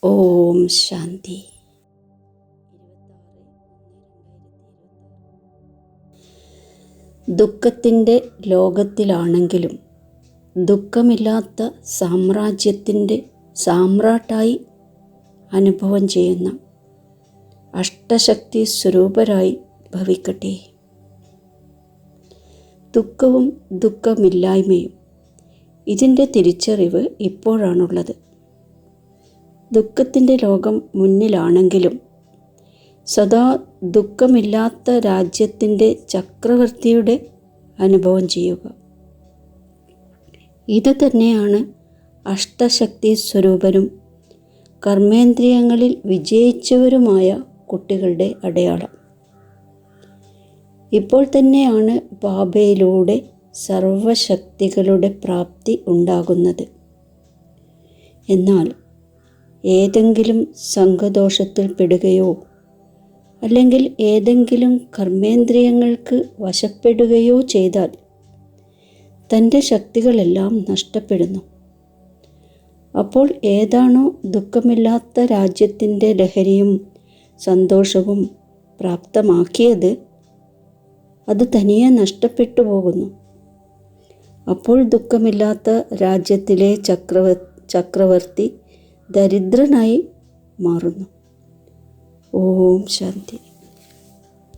ഓം ശാന്തി. ദുഃഖത്തിൻ്റെ ലോകത്തിലാണെങ്കിലും ദുഃഖമില്ലാത്ത സാമ്രാജ്യത്തിൻ്റെ സാമ്രാട്ടായി അനുഭവം ചെയ്യുന്ന അഷ്ടശക്തി സ്വരൂപരായി ഭവിക്കട്ടെ. ദുഃഖവും ദുഃഖമില്ലായ്മയും ഇതിൻ്റെ തിരിച്ചറിവ് ഇപ്പോഴാണുള്ളത്. ദുഃഖത്തിൻ്റെ ലോകം മുന്നിലാണെങ്കിലും സദാ ദുഃഖമില്ലാത്ത രാജ്യത്തിൻ്റെ ചക്രവർത്തിയുടെ അനുഭവം ചെയ്യുക. ഇത് തന്നെയാണ് അഷ്ടശക്തി സ്വരൂപരും കർമ്മേന്ദ്രിയങ്ങളിൽ വിജയിച്ചവരുമായ കുട്ടികളുടെ അടയാളം. ഇപ്പോൾ തന്നെയാണ് ബാബയിലൂടെ സർവശക്തികളുടെ പ്രാപ്തി ഉണ്ടാകുന്നത്. എന്നാൽ ഏതെങ്കിലും സംഘദോഷത്തിൽ പെടുകയോ അല്ലെങ്കിൽ ഏതെങ്കിലും കർമ്മേന്ദ്രിയങ്ങൾക്ക് വശപ്പെടുകയോ ചെയ്താൽ തൻ്റെ ശക്തികളെല്ലാം നഷ്ടപ്പെടുന്നു. അപ്പോൾ ഏതാണോ ദുഃഖമില്ലാത്ത രാജ്യത്തിൻ്റെ ലഹരിയും സന്തോഷവും പ്രാപ്തമാക്കിയത് അത് തനിയെ നഷ്ടപ്പെട്ടു പോകുന്നു. അപ്പോൾ ദുഃഖമില്ലാത്ത രാജ്യത്തിലെ ചക്രവർത്തി ദരിദ്രനായി മാറുന്നു. ഓം ശാന്തി.